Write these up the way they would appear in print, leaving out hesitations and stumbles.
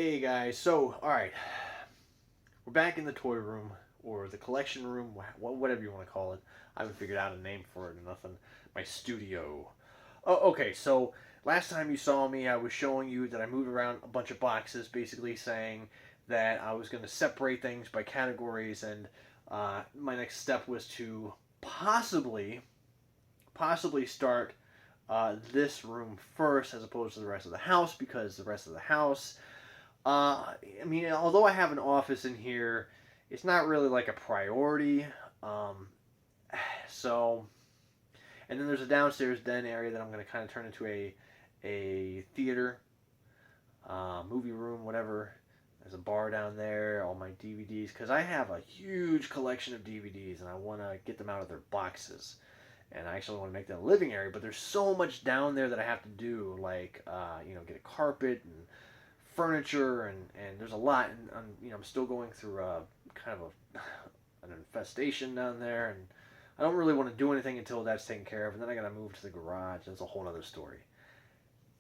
Hey guys, so alright, we're back in the toy room or the collection room, whatever you want to call it. I haven't figured out a name for it or nothing. My studio. Oh, okay, so last time you saw me, I was showing you that I moved around a bunch of boxes, basically saying that I was going to separate things by categories, and my next step was to possibly start this room first as opposed to the rest of the house because the rest of the house I mean, although I have an office in here, it's not really like a priority. Um, so, and then there's a downstairs den area that I'm going to kind of turn into a theater, movie room, whatever. There's a bar down there, all my DVDs, because I have a huge collection of DVDs and I want to get them out of their boxes. And I actually want to make that a living area, but there's so much down there that I have to do, like, get a carpet and furniture, and there's a lot, and I'm still going through kind of an infestation down there, and I don't really want to do anything until that's taken care of, and then I gotta move to the garage. That's a whole other story.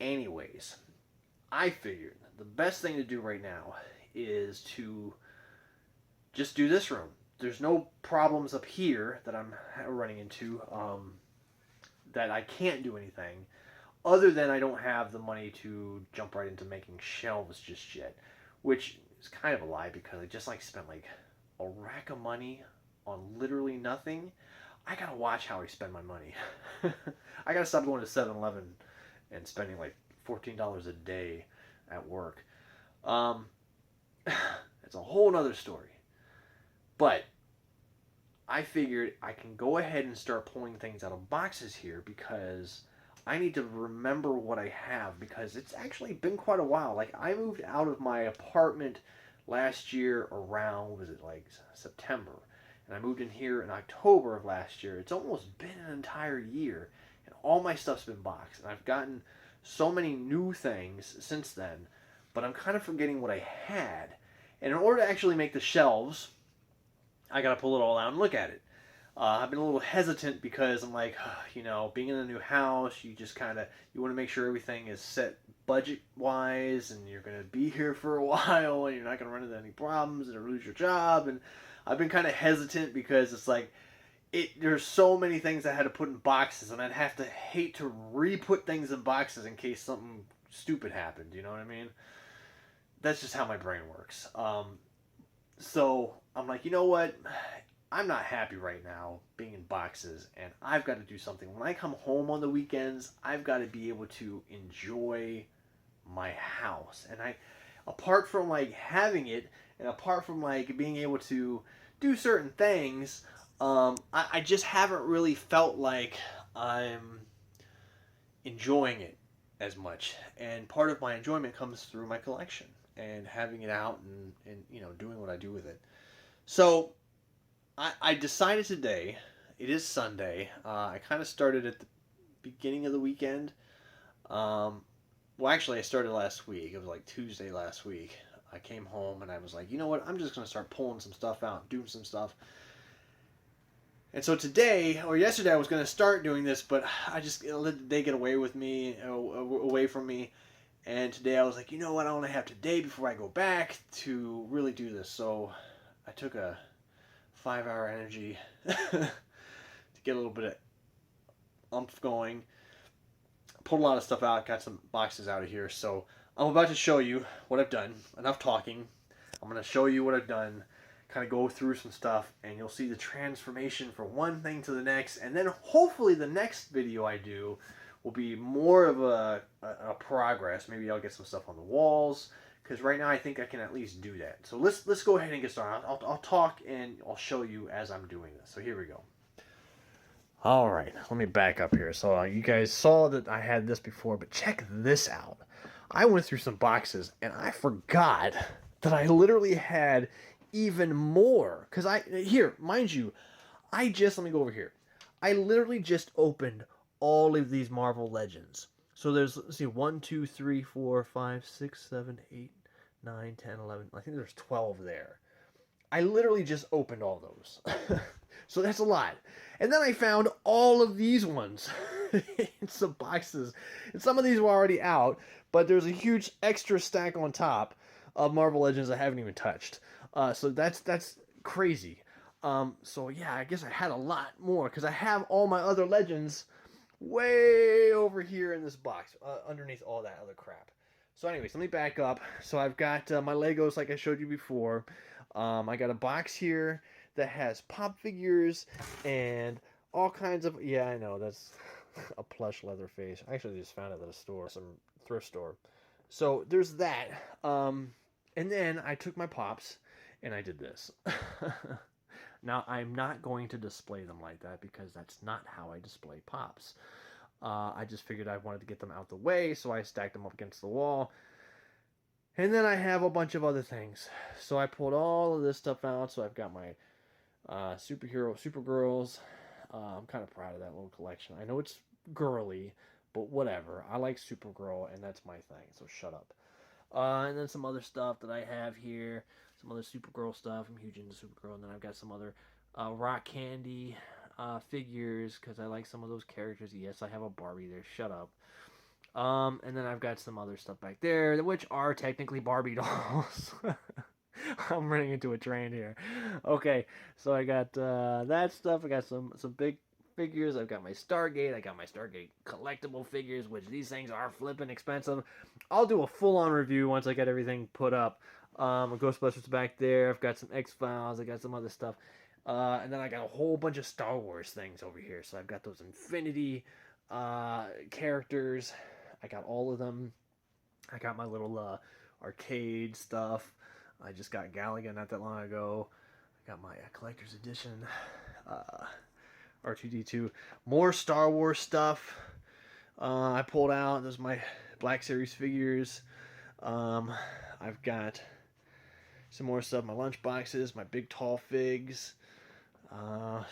Anyways, I figured the best thing to do right now is to just do this room. There's no problems up here that I'm running into that I can't do anything. Other than I don't have the money to jump right into making shelves just yet, which is kind of a lie because I just spent like a rack of money on literally nothing. I gotta watch how I spend my money. I gotta stop going to 7-Eleven and spending like $14 a day at work. Um, it's a whole nother story. But I figured I can go ahead and start pulling things out of boxes here because I need to remember what I have because it's actually been quite a while. Like, I moved out of my apartment last year around, was it like September? And I moved in here in October of last year. It's almost been an entire year, and all my stuff's been boxed. And I've gotten so many new things since then, but I'm kind of forgetting what I had. And in order to actually make the shelves, I gotta pull it all out and look at it. I've been a little hesitant because I'm like, being in a new house, you just you want to make sure everything is set budget wise, and you're gonna be here for a while, and you're not gonna run into any problems and lose your job. And I've been kind of hesitant because it's like, there's so many things I had to put in boxes, and I'd have to hate to re-put things in boxes in case something stupid happened. You know what I mean? That's just how my brain works. So I'm like, you know what? I'm not happy right now being in boxes, and I've got to do something. When I come home on the weekends, I've got to be able to enjoy my house. And apart from like having it, and apart from like being able to do certain things, I just haven't really felt like I'm enjoying it as much. And part of my enjoyment comes through my collection and having it out and doing what I do with it. So I decided today, it is Sunday. I kind of started at the beginning of the weekend. Well, actually, I started last week. It was like Tuesday last week. I came home and I was like, you know what? I'm just going to start pulling some stuff out, doing some stuff. And so today, or yesterday, I was going to start doing this, but I just let the day get away from me. And today I was like, you know what? I only have today before I go back to really do this. So I took a 5-hour energy to get a little bit of umph going. Pulled a lot of stuff out, got some boxes out of here. So I'm about to show you what I've done. Enough talking. I'm going to show you what I've done, kind of go through some stuff, and you'll see the transformation from one thing to the next. And then hopefully the next video I do will be more of a progress. Maybe I'll get some stuff on the walls, because right now I think I can at least do that. So let's go ahead and get started. I'll talk and I'll show you as I'm doing this. So here we go. All right, let me back up here. So you guys saw that I had this before, but check this out. I went through some boxes and I forgot that I literally had even more. Because mind you, let me go over here. I literally just opened all of these Marvel Legends. So there's, let's see, 1, 2, 3, 4, 5, 6, 7, 8, 9, 10, 11. I think there's 12 there. I literally just opened all those. So that's a lot. And then I found all of these ones in some boxes. And some of these were already out, but there's a huge extra stack on top. of Marvel Legends I haven't even touched. So that's crazy. So yeah, I guess I had a lot more because I have all my other Legends way over here in this box, underneath all that other crap. So anyways, let me back up. So I've got my Legos like I showed you before. I got a box here that has pop figures and all kinds of, yeah, I know that's a plush leather face. I actually just found it at a store, some thrift store. So there's that. And then I took my pops and I did this. Now I'm not going to display them like that because that's not how I display pops. I just figured I wanted to get them out the way, so I stacked them up against the wall. And then I have a bunch of other things. So I pulled all of this stuff out. So I've got my superhero Supergirls. I'm kind of proud of that little collection. I know it's girly, but whatever. I like Supergirl, and that's my thing. So shut up. And then some other stuff that I have here. Some other Supergirl stuff. I'm huge into Supergirl. And then I've got some other Rock Candy figures because I like some of those characters. Yes, I have a Barbie there. Shut up. And then I've got some other stuff back there, which are technically Barbie dolls. I'm running into a train here. Okay, so I got that stuff. I got some big figures. I've got my Stargate. I got my Stargate collectible figures, which these things are flipping expensive. I'll do a full-on review once I get everything put up. Ghostbusters back there. I've got some X-Files. I got some other stuff. And then I got a whole bunch of Star Wars things over here. So I've got those Infinity characters. I got all of them. I got my little arcade stuff. I just got Galaga not that long ago. I got my collector's edition R2D2. More Star Wars stuff. I pulled out. There's my Black Series figures. I've got some more stuff. My lunch boxes. My big tall figs.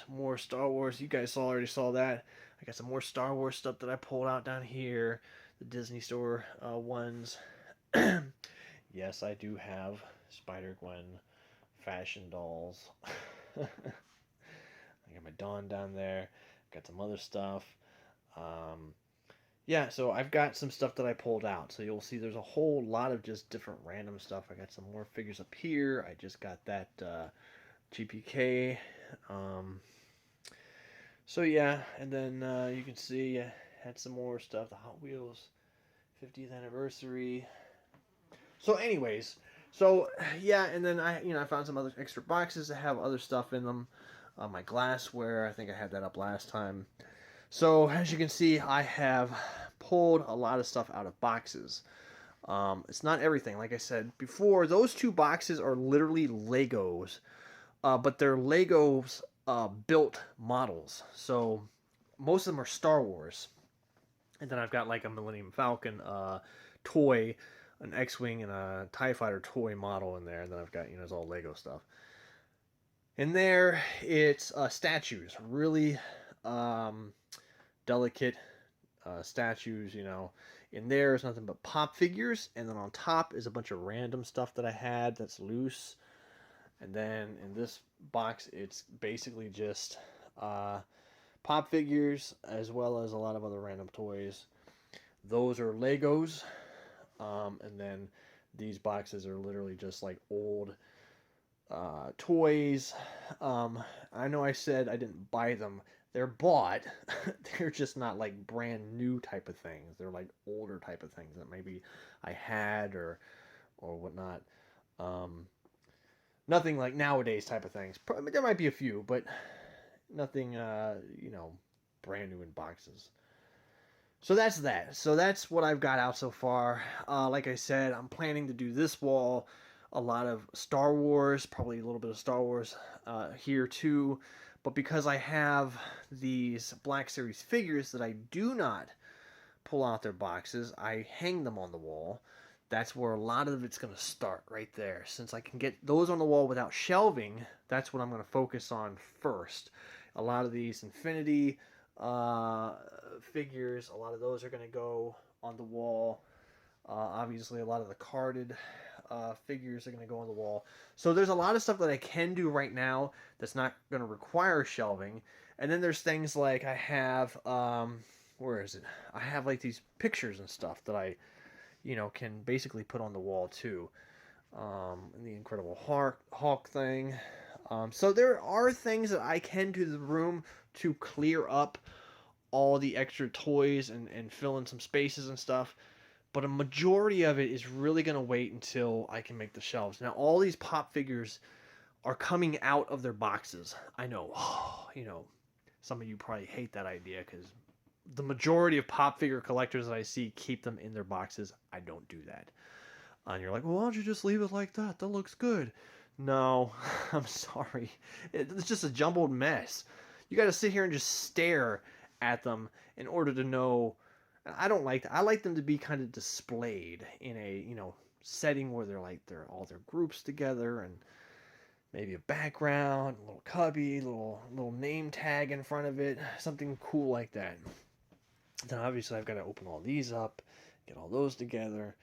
More Star Wars. You guys already saw that. I got some more Star Wars stuff that I pulled out down here. The Disney Store ones. Yes, I do have Spider-Gwen fashion dolls. I got my Dawn down there. Got some other stuff. Yeah, so I've got some stuff that I pulled out. So you'll see there's a whole lot of just different random stuff. I got some more figures up here. I just got that GPK. So yeah, and then you can see I had some more stuff. The Hot Wheels 50th anniversary. So anyways, so yeah, and then I found some other extra boxes that have other stuff in them. My glassware, I think I had that up last time. So as you can see, I have pulled a lot of stuff out of boxes. It's not everything. Like I said before, those two boxes are literally Legos, but they're Legos built models. So most of them are Star Wars. And then I've got like a Millennium Falcon toy, an X-Wing, and a TIE Fighter toy model in there. And then I've got, it's all Lego stuff. In there, it's statues. Really delicate statues, In there is nothing but pop figures. And then on top is a bunch of random stuff that I had that's loose. And then in this box, it's basically just pop figures as well as a lot of other random toys. Those are Legos. And then these boxes are literally just like old toys. I know I said I didn't buy them. They're bought. They're just not like brand new type of things. They're like older type of things that maybe I had or whatnot. Nothing like nowadays type of things. There might be a few, but nothing, brand new in boxes. So that's that. So that's what I've got out so far. Like I said, I'm planning to do this wall. A lot of Star Wars, probably a little bit of Star Wars here too. But because I have these Black Series figures that I do not pull out their boxes, I hang them on the wall. That's where a lot of it's going to start right there. Since I can get those on the wall without shelving, that's what I'm going to focus on first. A lot of these Infinity figures, a lot of those are going to go on the wall. Obviously, a lot of the carded figures are going to go on the wall. So there's a lot of stuff that I can do right now that's not going to require shelving. And then there's things like I have, where is it? I have like these pictures and stuff that I can basically put on the wall too. And the Incredible Hulk thing. So there are things that I can do to the room to clear up all the extra toys and fill in some spaces and stuff. But a majority of it is really going to wait until I can make the shelves. Now, all these pop figures are coming out of their boxes. I know, some of you probably hate that idea because the majority of pop figure collectors that I see keep them in their boxes. I don't do that. And you're like, well, why don't you just leave it like that? That looks good. No, I'm sorry. It's just a jumbled mess. You got to sit here and just stare at them in order to know. I don't like that. I like them to be kind of displayed in a setting where they're all their groups together and maybe a background, a little cubby, little name tag in front of it, something cool like that. Then obviously I've got to open all these up, get all those together.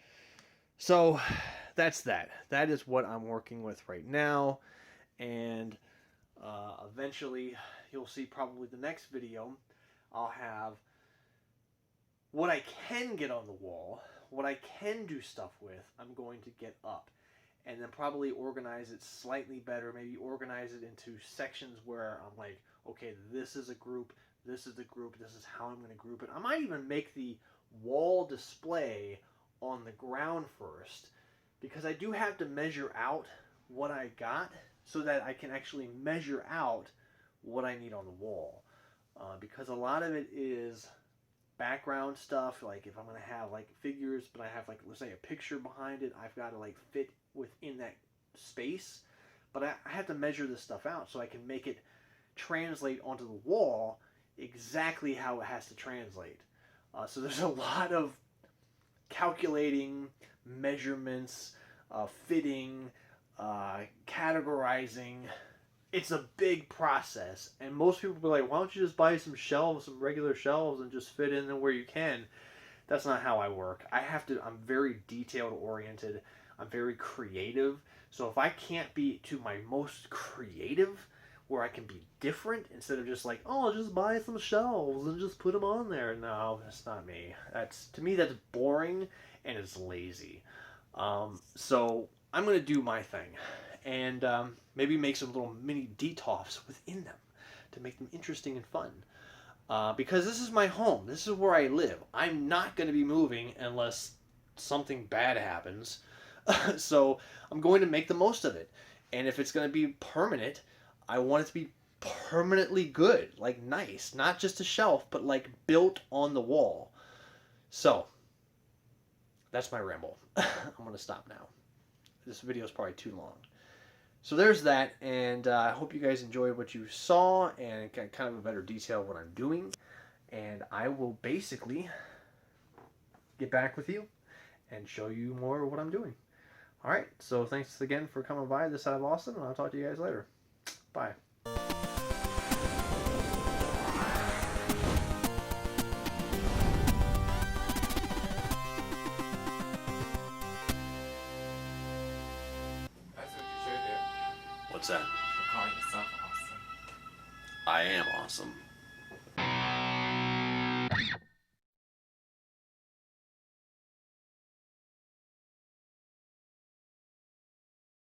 So that's that. That is what I'm working with right now. And eventually you'll see probably the next video. I'll have what I can get on the wall, what I can do stuff with, I'm going to get up. And then probably organize it slightly better. Maybe organize it into sections where I'm like, okay, this is a group, this is the group, this is how I'm going to group it. I might even make the wall display on the ground first, because I do have to measure out what I got so that I can actually measure out what I need on the wall. Because a lot of it is background stuff. Like if I'm going to have like figures, but I have like, let's say a picture behind it, I've got to like fit within that space. But I have to measure this stuff out so I can make it translate onto the wall exactly how it has to translate. So there's a lot of calculating, measurements, fitting, categorizing. It's a big process, and most people be like, why don't you just buy some shelves, some regular shelves, and just fit in them where you can? That's not how I work. I'm very detailed oriented. I'm very creative. So if I can't be to my most creative, where I can be different instead of just like, oh, just buy some shelves and just put them on there. No, that's not me. To me, that's boring and it's lazy. So I'm going to do my thing and maybe make some little mini detours within them to make them interesting and fun. Because this is my home. This is where I live. I'm not going to be moving unless something bad happens. So I'm going to make the most of it. And if it's going to be permanent, I want it to be permanently good, like nice, not just a shelf, but like built on the wall. So that's my ramble. I'm going to stop now. This video is probably too long. So there's that, and I hope you guys enjoyed what you saw and got kind of a better detail of what I'm doing. And I will basically get back with you and show you more of what I'm doing. All right, so thanks again for coming by this side of Austin, and I'll talk to you guys later. Bye. What's that? You call yourself awesome. I am awesome.